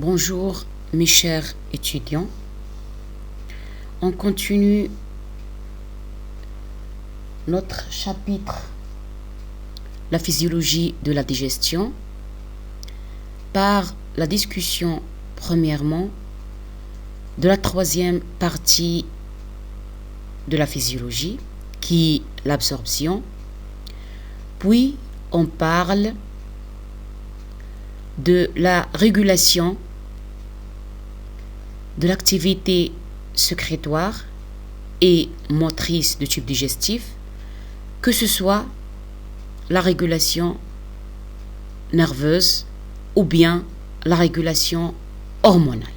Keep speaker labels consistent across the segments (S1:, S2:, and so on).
S1: Bonjour mes chers étudiants, on continue notre chapitre la physiologie de la digestion par la discussion premièrement de la troisième partie de la physiologie qui est l'absorption, puis on parle de la régulation de l'activité sécrétoire et motrice du tube digestif, que ce soit la régulation nerveuse ou bien la régulation hormonale.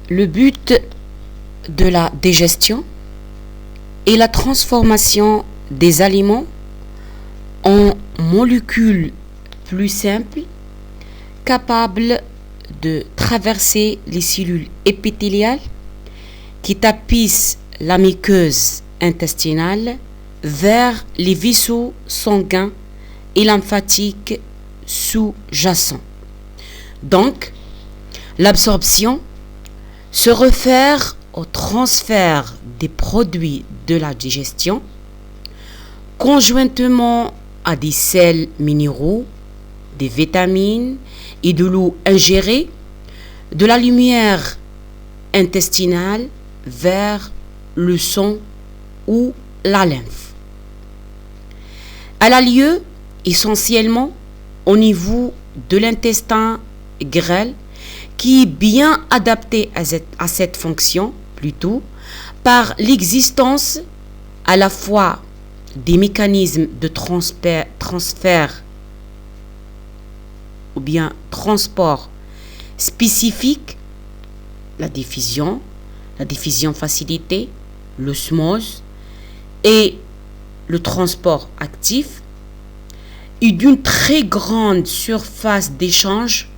S1: Le but de la digestion est la transformation des aliments en molécules plus simples, capables de traverser les cellules épithéliales qui tapissent la muqueuse intestinale vers les vaisseaux sanguins et lymphatiques sous-jacents. Donc, l'absorption se réfère au transfert des produits de la digestion conjointement à des sels minéraux, des vitamines et de l'eau ingérée, de la lumière intestinale vers le sang ou la lymphe. Elle a lieu essentiellement au niveau de l'intestin grêle qui est bien adapté à cette fonction plutôt par l'existence à la fois des mécanismes de transfert ou bien transport spécifique, la diffusion facilitée, l'osmose et le transport actif, et d'une très grande surface d'échange.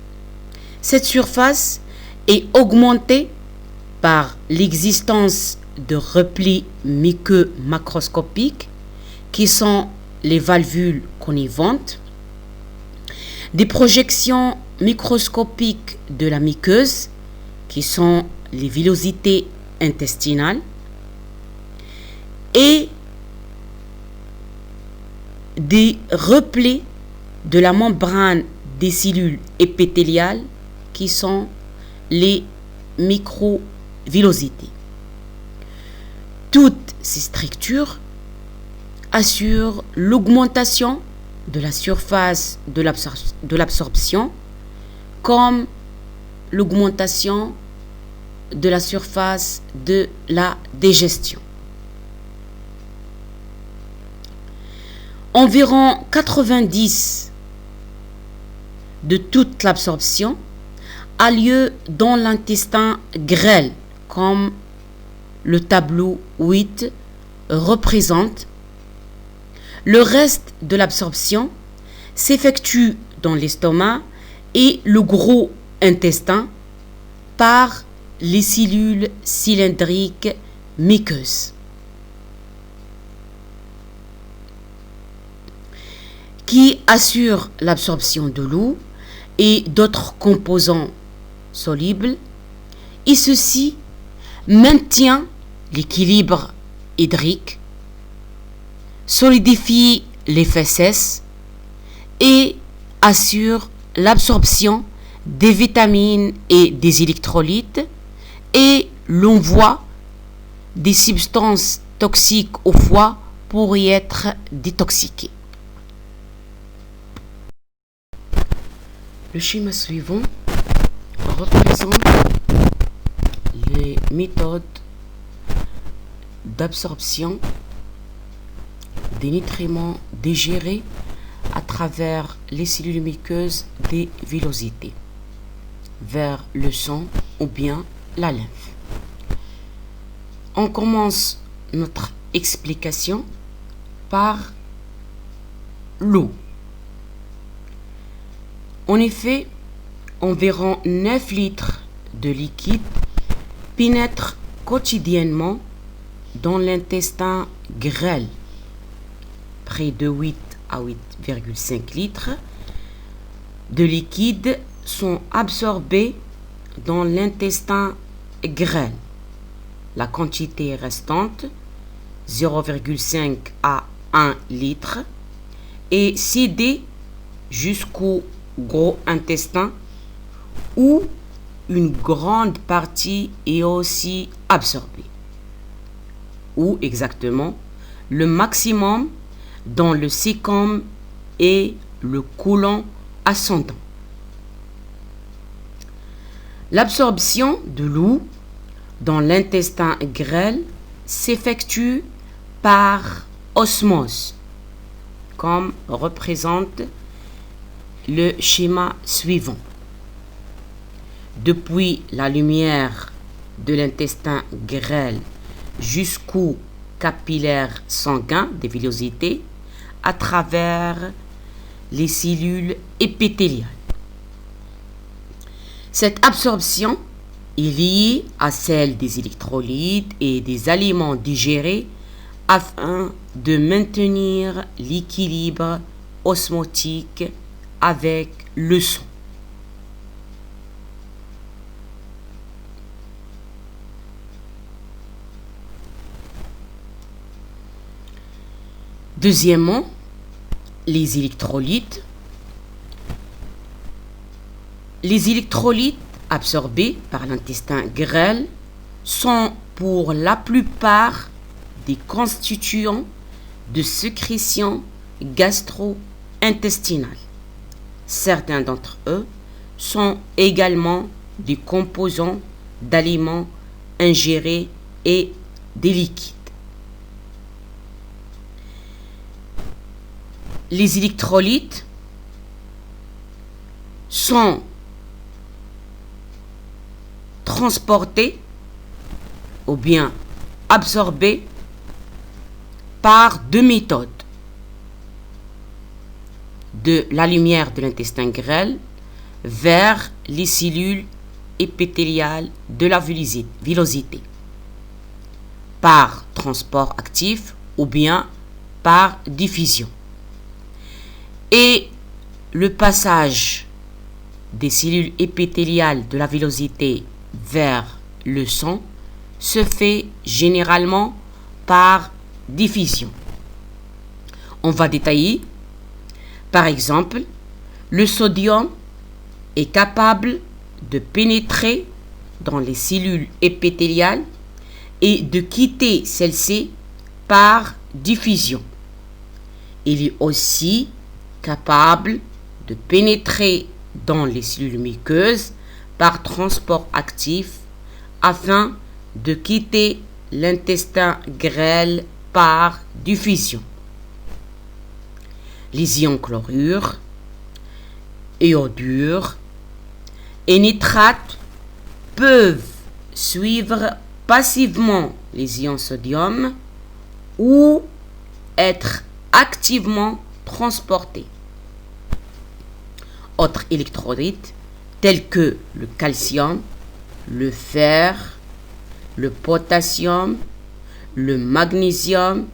S1: Cette surface est augmentée par l'existence de replis muqueux macroscopiques qui sont les valvules connivantes, des projections microscopiques de la muqueuse qui sont les villosités intestinales et des replis de la membrane des cellules épithéliales qui sont les microvillosités. Toutes ces structures assurent l'augmentation de la surface de l'absorption comme l'augmentation de la surface de la digestion. Environ 90% de toute l'absorption a lieu dans l'intestin grêle, comme le tableau 8 représente. Le reste de l'absorption s'effectue dans l'estomac et le gros intestin par les cellules cylindriques muqueuses, qui assurent l'absorption de l'eau et d'autres composants solubles, et ceci maintient l'équilibre hydrique, solidifie les fesses et assure l'absorption des vitamines et des électrolytes et l'envoi des substances toxiques au foie pour y être détoxiquées. Le schéma suivant représente les méthodes d'absorption des nutriments digérés à travers les cellules muqueuses des villosités vers le sang ou bien la lymphe. On commence notre explication par l'eau. En effet, environ 9 litres de liquide pénètrent quotidiennement dans l'intestin grêle, près de 8 à 8,5 litres de liquide sont absorbés dans l'intestin grêle. La quantité restante, 0,5 à 1 litre, est cédée jusqu'au gros intestin où une grande partie est aussi absorbée. Ou exactement, le maximum dans le cæcum et le côlon ascendant. L'absorption de l'eau dans l'intestin grêle s'effectue par osmose, comme représente le schéma suivant. Depuis la lumière de l'intestin grêle jusqu'au capillaire sanguin des villosités à travers les cellules épithéliales. Cette absorption est liée à celle des électrolytes et des aliments digérés afin de maintenir l'équilibre osmotique avec le sang. Deuxièmement, les électrolytes. Les électrolytes absorbés par l'intestin grêle sont pour la plupart des constituants de sécrétion gastro-intestinale. Certains d'entre eux sont également des composants d'aliments ingérés et des liquides. Les électrolytes sont transportés ou bien absorbés par deux méthodes. De la lumière de l'intestin grêle vers les cellules épithéliales de la villosité, par transport actif ou bien par diffusion. Et le passage des cellules épithéliales de la villosité vers le sang se fait généralement par diffusion. On va détailler. Par exemple, le sodium est capable de pénétrer dans les cellules épithéliales et de quitter celles-ci par diffusion. Il est aussi capable de pénétrer dans les cellules muqueuses par transport actif afin de quitter l'intestin grêle par diffusion. Les ions chlorure, iodure et nitrate peuvent suivre passivement les ions sodium ou être activement transportés. Autres électrolytes tels que le calcium, le fer, le potassium, le magnésium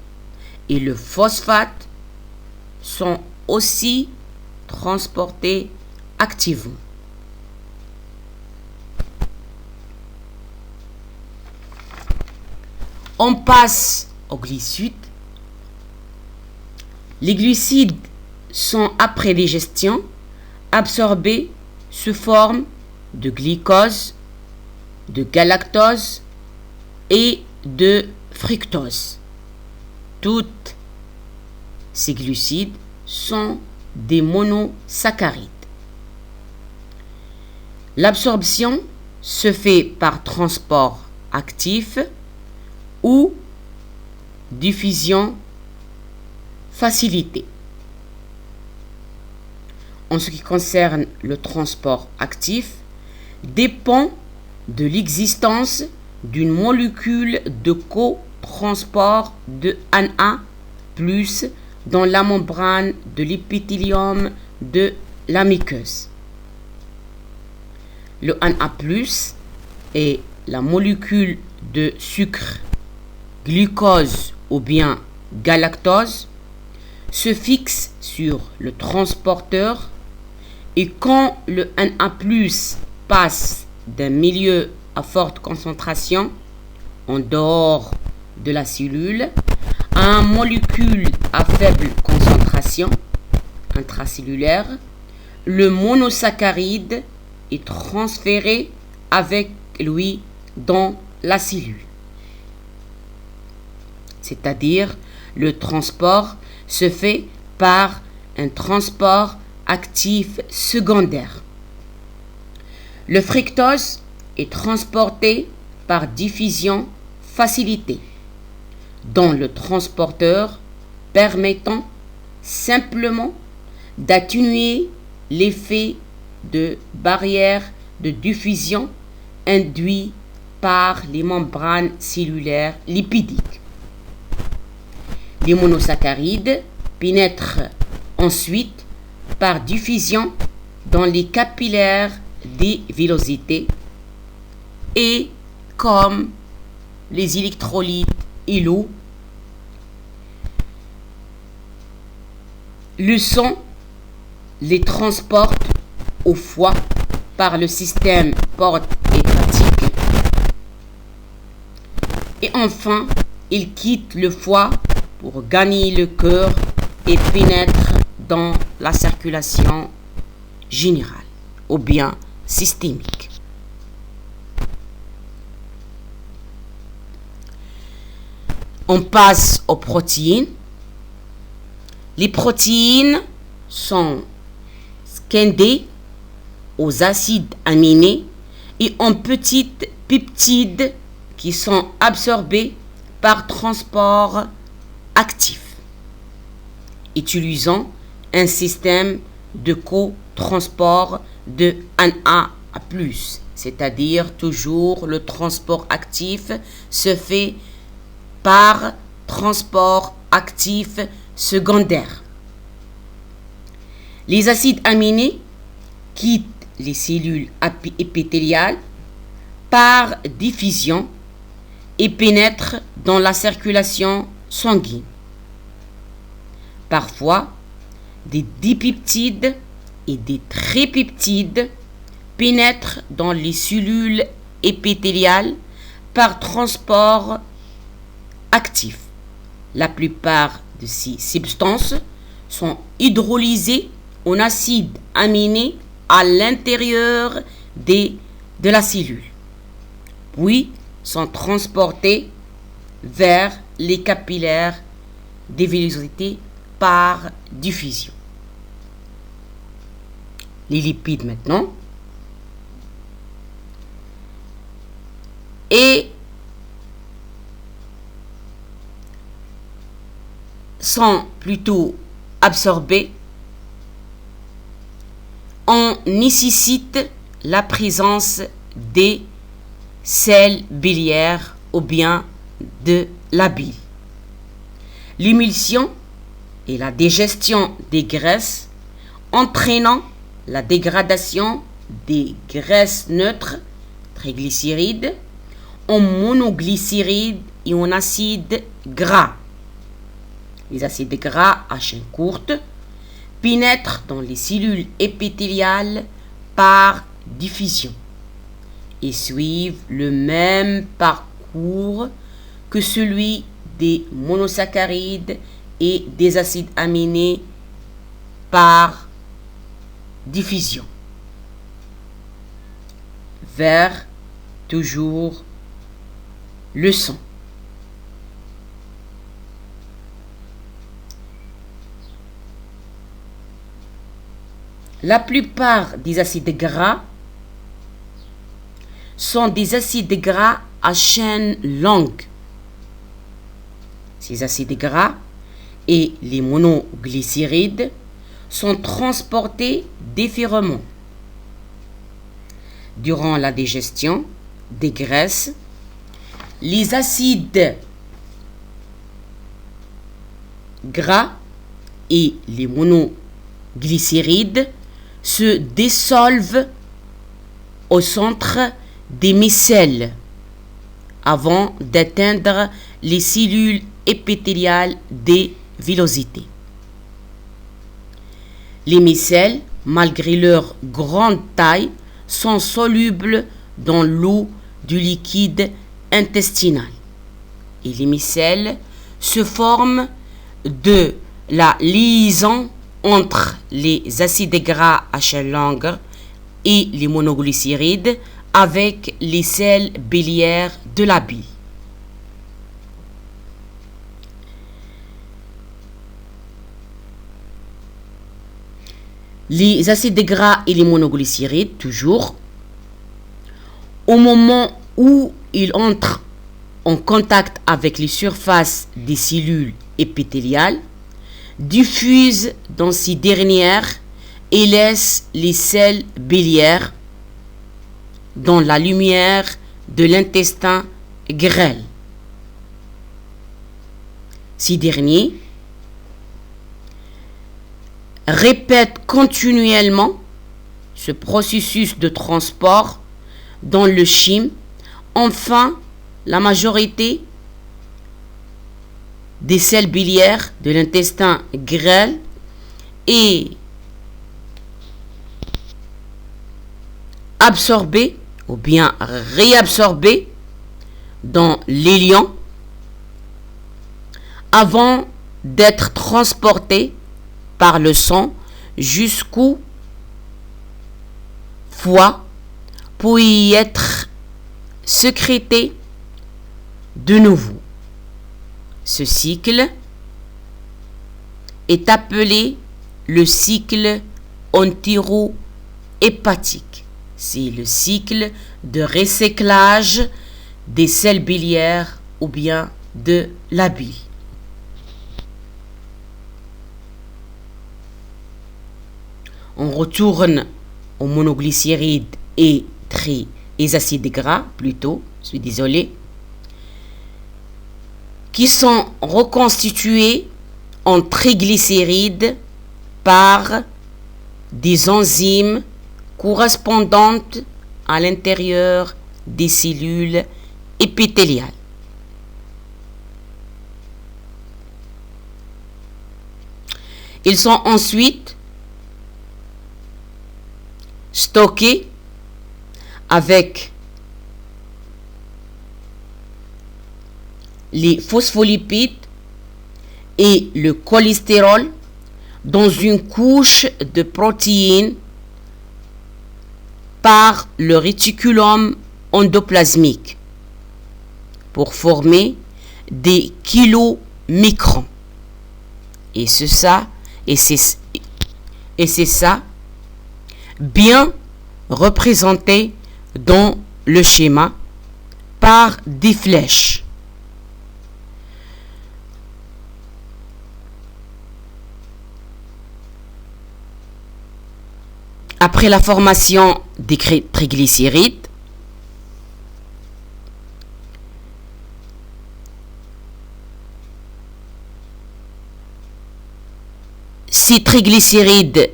S1: et le phosphate sont aussi transportés activement. On passe aux glucides. Les glucides sont, après digestion, absorbés sous forme de glucose, de galactose et de fructose. Toutes ces glucides sont des monosaccharides. L'absorption se fait par transport actif ou diffusion facilitée. En ce qui concerne le transport actif, dépend de l'existence d'une molécule de cotransport de Na+ dans la membrane de l'épithélium de la muqueuse. Le Na+ est la molécule de sucre, glucose ou bien galactose se fixe sur le transporteur et quand le Na+ passe d'un milieu à forte concentration en dehors de la cellule à un molécule à faible concentration intracellulaire, le monosaccharide est transféré avec lui dans la cellule. C'est-à-dire, le transport se fait par un transport actif secondaire. Le fructose est transporté par diffusion facilitée dans le transporteur permettant simplement d'atténuer l'effet de barrière de diffusion induit par les membranes cellulaires lipidiques. Les monosaccharides pénètrent ensuite par diffusion dans les capillaires des villosités et, comme les électrolytes et l'eau, le sang les transporte au foie par le système porte-hépatique et enfin il quitte le foie pour gagner le cœur et pénètre dans la circulation générale ou bien systémique. On passe aux protéines. Les protéines sont scindées aux acides aminés et en petites peptides qui sont absorbés par transport actif, utilisant un système de cotransport de Na+, c'est-à-dire toujours le transport actif se fait par transport actif secondaire. Les acides aminés quittent les cellules épithéliales par diffusion et pénètrent dans la circulation sanguine. Parfois, des dipeptides et des tripeptides pénètrent dans les cellules épithéliales par transport actif. La plupart de ces substances sont hydrolysées en acides aminés à l'intérieur de la cellule, puis sont transportées vers les capillaires des villosités par diffusion. Les lipides maintenant. Et sont plutôt absorbés. On nécessite la présence des sels biliaires ou bien de la bile. L'émulsion et la digestion des graisses entraînant la dégradation des graisses neutres, triglycérides, en monoglycérides et en acides gras. Les acides gras à chaîne courte pénètrent dans les cellules épithéliales par diffusion et suivent le même parcours que celui des monosaccharides et des acides aminés par diffusion vers toujours le sang. La plupart des acides gras sont des acides gras à chaîne longue. Ces acides gras et les monoglycérides sont transportés différemment. Durant la digestion des graisses, les acides gras et les monoglycérides se dissolvent au centre des micelles avant d'atteindre les cellules épithéliales des villosités. Les micelles, malgré leur grande taille, sont solubles dans l'eau du liquide intestinal. Et les micelles se forment de la liaison entre les acides gras à chaîne longue et les monoglycérides avec les sels biliaires de la bile. Les acides gras et les monoglycérides, toujours, au moment où ils entrent en contact avec les surfaces des cellules épithéliales, diffusent dans ces dernières et laissent les sels biliaires dans la lumière de l'intestin grêle. Ces derniers répètent continuellement ce processus de transport dans le chyme. Enfin, la majorité des sels biliaires de l'intestin grêle est absorbée ou bien réabsorbée dans l'élion avant d'être transporté par le sang jusqu'au foie pour y être sécrété de nouveau. Ce cycle est appelé le cycle entérohépatique. C'est le cycle de recyclage des sels biliaires ou bien de la bile. On retourne aux monoglycérides et acides gras, plutôt, je suis désolé, qui sont reconstitués en triglycérides par des enzymes correspondantes à l'intérieur des cellules épithéliales. Ils sont ensuite stockés avec les phospholipides et le cholestérol dans une couche de protéines par le réticulum endoplasmique pour former des kilomicrons. Et c'est ça bien représenté dans le schéma par des flèches. Après la formation des triglycérides, ces triglycérides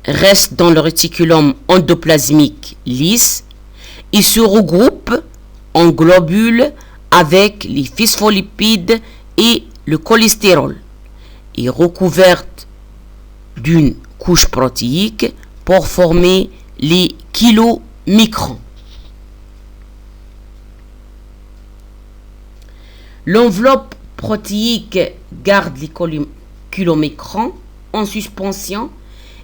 S1: restent dans le réticulum endoplasmique lisse et se regroupent en globules avec les phospholipides et le cholestérol et recouverts d'une couche protéique pour former les kilomicrons. L'enveloppe protéique garde les kilomicrons en suspension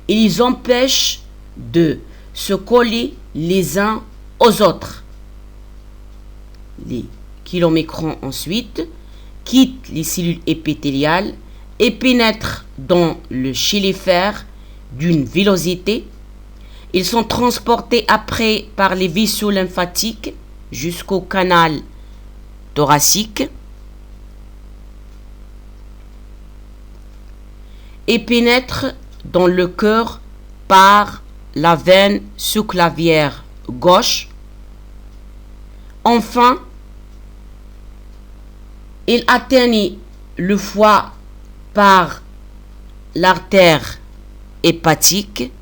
S1: et les empêche de se coller les uns aux autres. Les kilomicrons ensuite quittent les cellules épithéliales et pénètrent dans le chylifère d'une vélocité. Ils sont transportés après par les vaisseaux lymphatiques jusqu'au canal thoracique et pénètrent dans le cœur par la veine sous-clavière gauche. Enfin, ils atteignent le foie par l'artère hépatique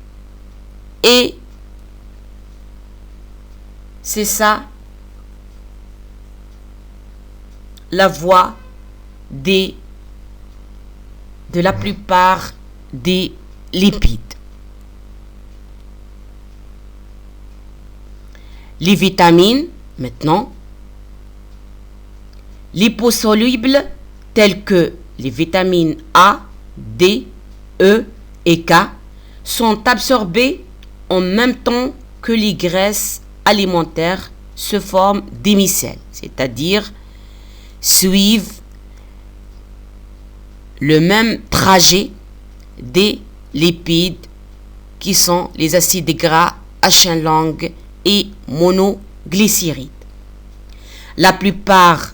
S1: et c'est ça la voie de la plupart des lipides. Les vitamines, maintenant, liposolubles telles que les vitamines A, D, E et K sont absorbées en même temps que les graisses alimentaires se forment des micelles, c'est-à-dire suivent le même trajet des lipides qui sont les acides gras à chaîne longue et monoglycérides. La plupart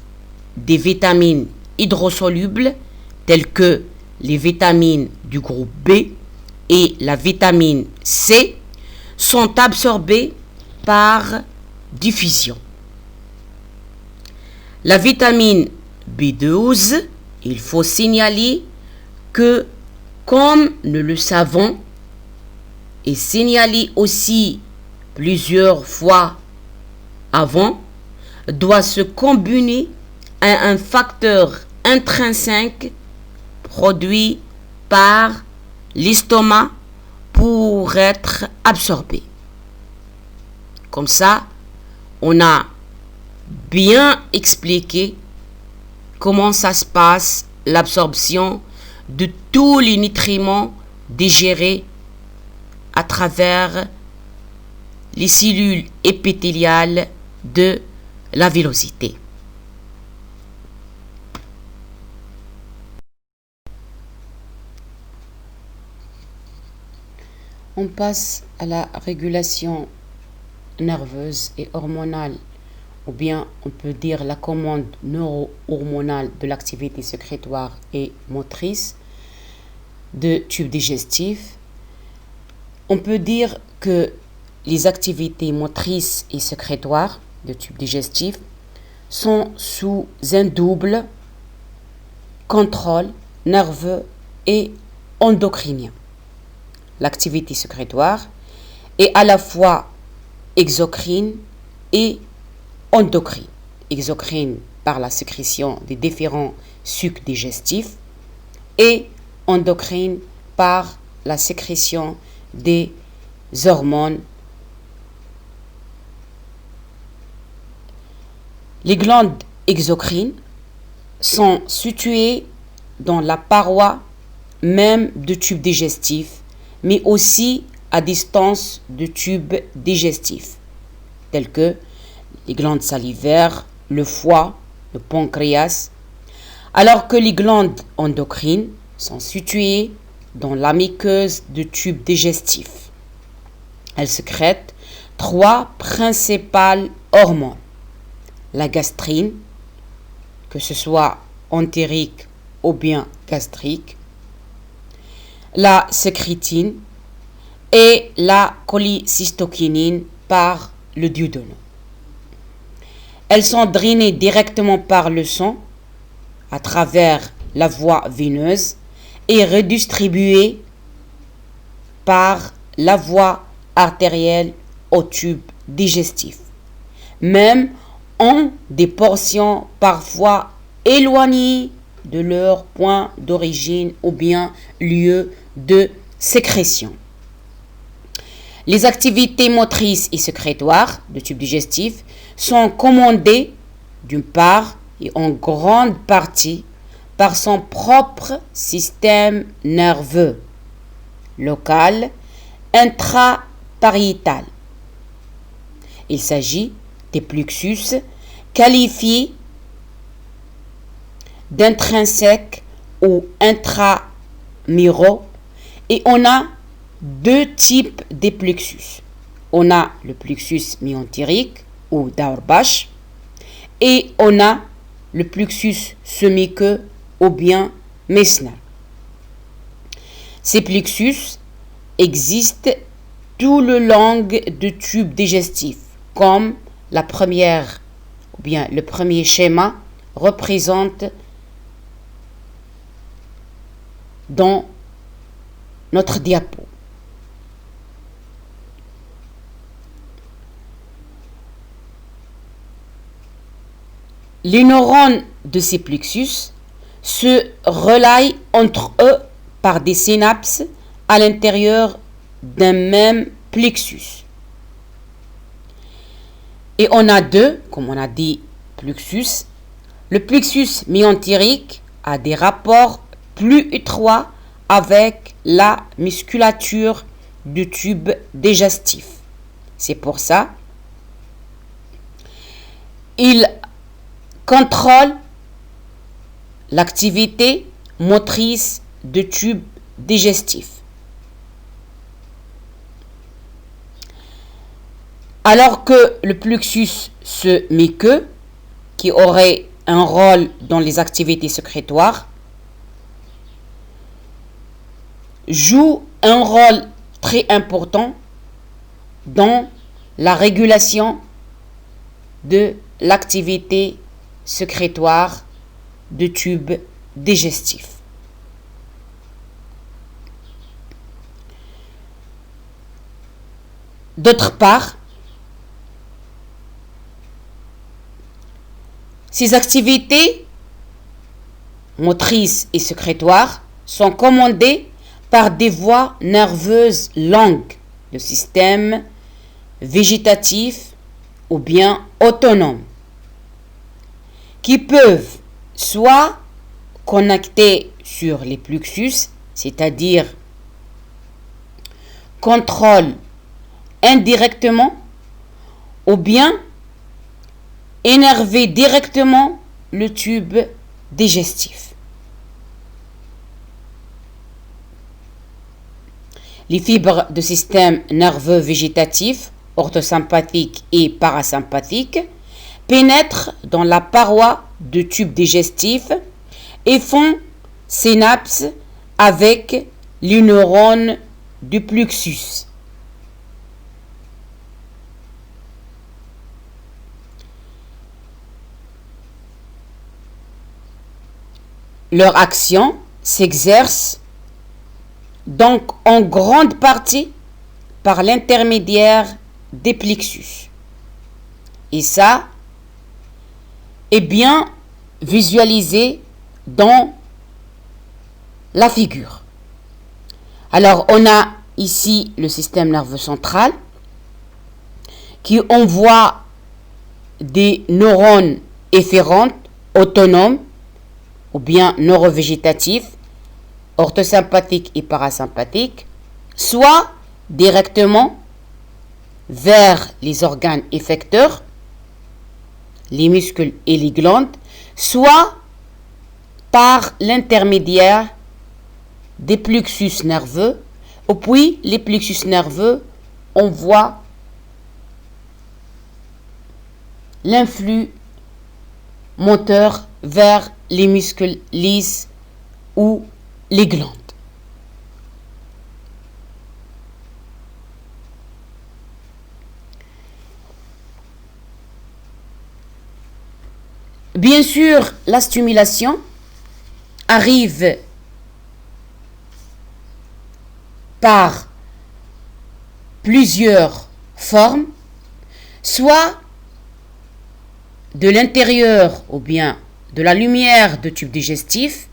S1: des vitamines hydrosolubles telles que les vitamines du groupe B et la vitamine C sont absorbées par diffusion. La vitamine B12, il faut signaler que, comme nous le savons, et signalé aussi plusieurs fois avant, doit se combiner à un facteur intrinsèque produit par l'estomac pour être absorbé. Comme ça, on a bien expliqué comment ça se passe l'absorption de tous les nutriments digérés à travers les cellules épithéliales de la villosité. On passe à la régulation nerveuse et hormonale, ou bien on peut dire la commande neuro-hormonale de l'activité sécrétoire et motrice de tube digestif. On peut dire que les activités motrices et sécrétoires de tube digestif sont sous un double contrôle nerveux et endocrinien. L'activité sécrétoire est à la fois exocrine et endocrine. Exocrine par la sécrétion des différents sucs digestifs et endocrine par la sécrétion des hormones. Les glandes exocrines sont situées dans la paroi même du tube digestif, mais aussi à distance du tube digestif, telles que les glandes salivaires, le foie, le pancréas, alors que les glandes endocrines sont situées dans la muqueuse du tube digestif. Elles sécrètent 3 principales hormones. La gastrine, que ce soit entérique ou bien gastrique, la sécrétine et la cholécystokinine par le duodénum. Elles sont drainées directement par le sang à travers la voie veineuse et redistribuées par la voie artérielle au tube digestif, même en des portions parfois éloignées de leur point d'origine ou bien lieu de sécrétion. Les activités motrices et sécrétoires du tube digestif sont commandées d'une part et en grande partie par son propre système nerveux local intrapariétal. Il s'agit des plexus qualifiés d'intrinsèques ou intramuraux, et on a 2 types de plexus. On a le plexus myentérique ou d'Auerbach et on a le plexus semi-queux ou bien Meissner. Ces plexus existent tout le long du tube digestif, comme la première ou bien le premier schéma représente dans notre diapo. Les neurones de ces plexus se relaient entre eux par des synapses à l'intérieur d'un même plexus. Et on a deux, comme on a dit, plexus. Le plexus mésenterique a des rapports plus étroits avec la musculature du tube digestif. C'est pour ça il contrôle l'activité motrice du tube digestif. Alors que le plexus muqueux, qui aurait un rôle dans les activités sécrétoires, joue un rôle très important dans la régulation de l'activité sécrétoire du tube digestif. D'autre part, ces activités motrices et sécrétoires sont commandées par des voies nerveuses longues, le système végétatif ou bien autonome, qui peuvent soit connecter sur les plexus, c'est-à-dire contrôlent indirectement, ou bien énerver directement le tube digestif. Les fibres du système nerveux végétatif, orthosympathique et parasympathique, pénètrent dans la paroi du tube digestif et font synapse avec les neurones du plexus. Leur action s'exerce donc en grande partie par l'intermédiaire des plexus. Et ça est bien visualisé dans la figure. Alors, on a ici le système nerveux central qui envoie des neurones efférents autonomes ou bien neurovégétatifs, orthosympathiques et parasympathiques, soit directement vers les organes effecteurs, les muscles et les glandes, soit par l'intermédiaire des plexus nerveux, et puis les plexus nerveux envoient l'influx moteur vers les muscles lisses ou les glandes. Bien sûr, la stimulation arrive par plusieurs formes, soit de l'intérieur ou bien de la lumière du tube digestif,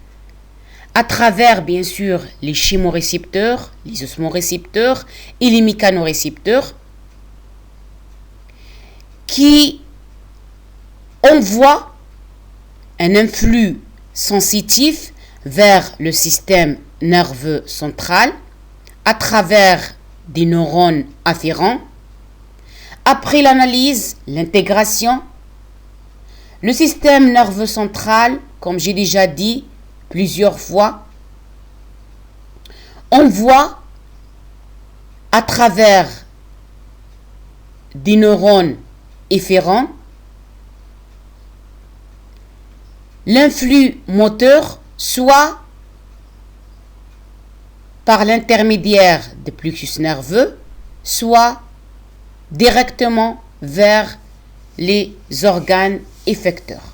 S1: à travers bien sûr les chemorécepteurs, les osmorécepteurs et les mécanorécepteurs qui envoient un influx sensitif vers le système nerveux central à travers des neurones afférents. Après l'analyse, l'intégration, le système nerveux central, comme j'ai déjà dit plusieurs fois, envoie à travers des neurones efférents l'influx moteur, soit par l'intermédiaire des plexus nerveux, soit directement vers les organes effecteurs.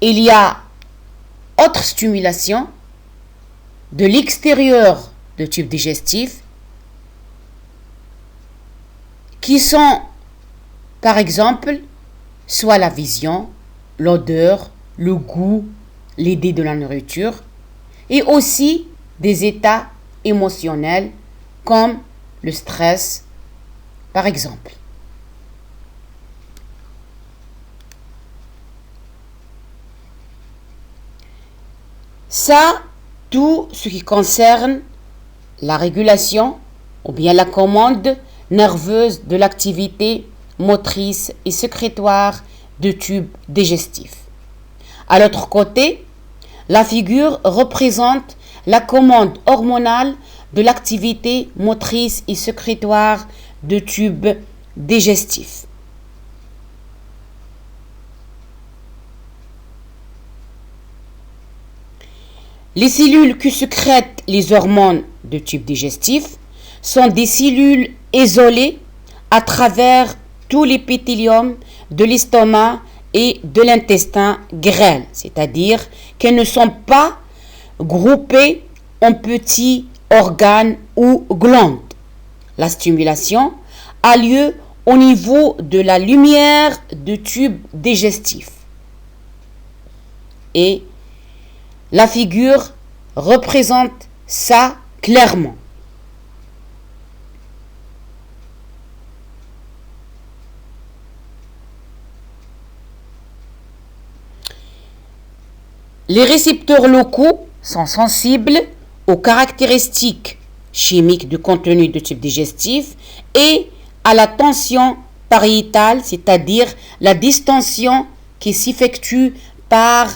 S1: Il y a autre stimulation de l'extérieur du tube digestif qui sont par exemple soit la vision, l'odeur, le goût, l'idée de la nourriture et aussi des états émotionnels comme le stress par exemple. Ça, tout ce qui concerne la régulation ou bien la commande nerveuse de l'activité motrice et sécrétoire du tube digestif. À l'autre côté, la figure représente la commande hormonale de l'activité motrice et sécrétoire du tube digestif. Les cellules qui sécrètent les hormones du tube digestif sont des cellules isolées à travers tout l'épithélium de l'estomac et de l'intestin grêle, c'est-à-dire qu'elles ne sont pas groupées en petits organes ou glandes. La stimulation a lieu au niveau de la lumière du tube digestif. Et la figure représente ça clairement. Les récepteurs locaux sont sensibles aux caractéristiques chimiques du contenu du tube digestif et à la tension pariétale, c'est-à-dire la distension qui s'effectue par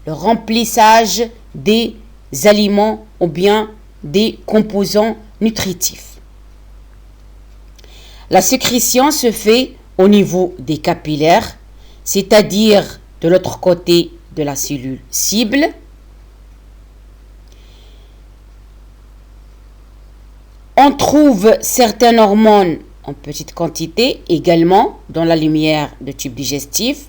S1: le remplissage des aliments ou bien des composants nutritifs. La sécrétion se fait au niveau des capillaires, c'est-à-dire de l'autre côté de la cellule cible. On trouve certaines hormones en petite quantité également dans la lumière du tube digestif,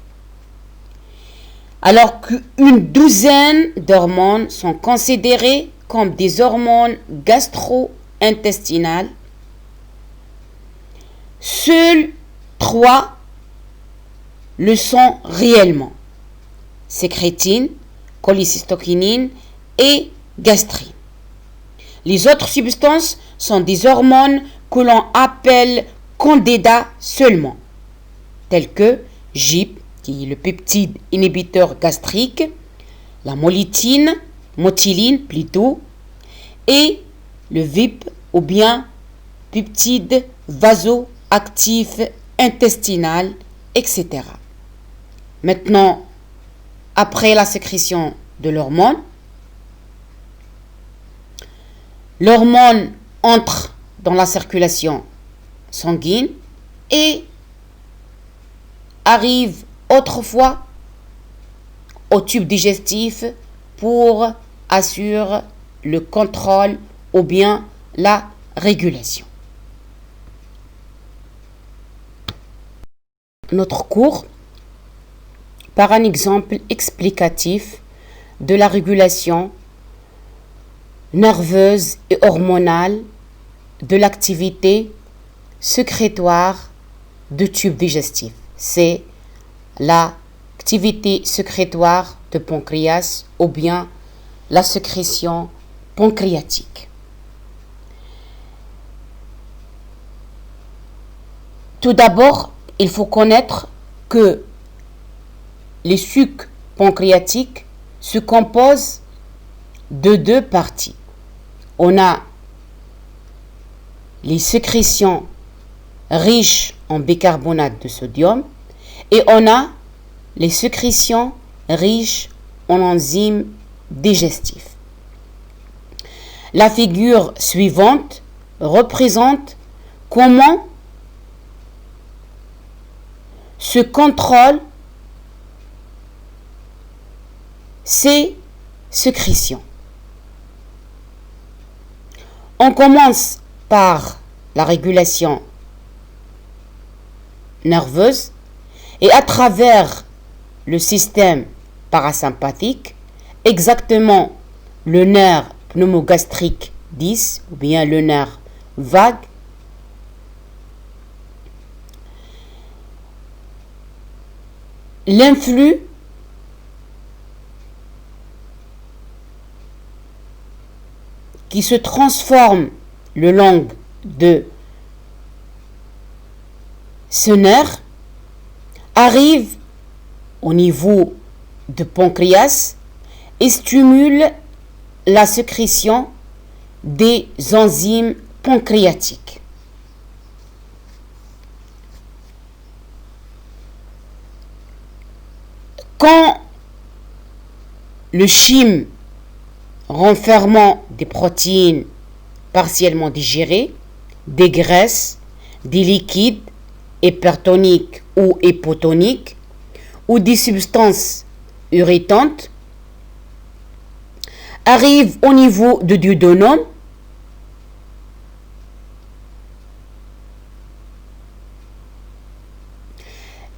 S1: alors qu'une douzaine d'hormones sont considérées comme des hormones gastro-intestinales. Seules 3 le sont réellement: sécrétine, cholécystokinine et gastrine. Les autres substances sont des hormones que l'on appelle candidats seulement, telles que GIP, qui est le peptide inhibiteur gastrique, la motiline plutôt, et le VIP ou bien peptide vasoactif intestinal, etc. Maintenant, après la sécrétion de l'hormone entre dans la circulation sanguine et arrive autrefois au tube digestif pour assurer le contrôle ou bien la régulation. Notre cours par un exemple explicatif de la régulation nerveuse et hormonale de l'activité sécrétoire du tube digestif. C'est l'activité sécrétoire de pancréas ou bien la sécrétion pancréatique. Tout d'abord, il faut connaître que les sucs pancréatiques se composent de 2 parties. On a les sécrétions riches en bicarbonate de sodium et on a les sécrétions riches en enzymes digestifs. La figure suivante représente comment se contrôlent ces sécrétions. On commence par la régulation nerveuse et à travers le système parasympathique, exactement le nerf pneumogastrique 10 ou bien le nerf vague, l'influx qui se transforme le long de ce nerf arrive au niveau du pancréas et stimule la sécrétion des enzymes pancréatiques. Quand le chyme renfermant des protéines partiellement digérées, des graisses, des liquides hypertoniques ou hypotoniques ou des substances irritantes arrive au niveau du duodénum,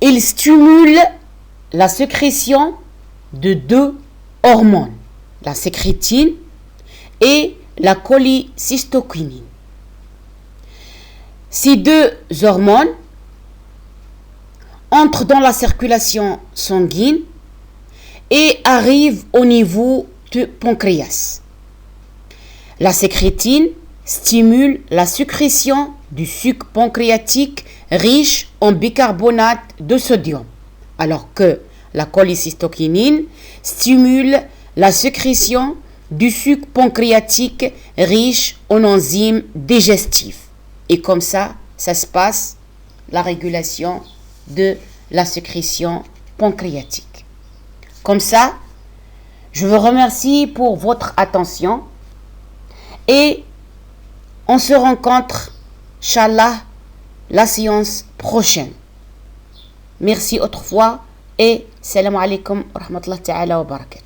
S1: il stimule la sécrétion de deux hormones, la sécrétine et la cholécystokinine. Ces deux hormones entrent dans la circulation sanguine et arrivent au niveau du pancréas. La sécrétine stimule la sécrétion du sucre pancréatique riche en bicarbonate de sodium, alors que la cholécystokinine stimule la sécrétion du sucre pancréatique riche en enzymes digestives. Et comme ça se passe la régulation de la sécrétion pancréatique. Comme ça, je vous remercie pour votre attention et on se rencontre, Inch'Allah, la séance prochaine. Merci autrefois et salam alaikum wa rahmatullahi ta'ala wa barakatuh.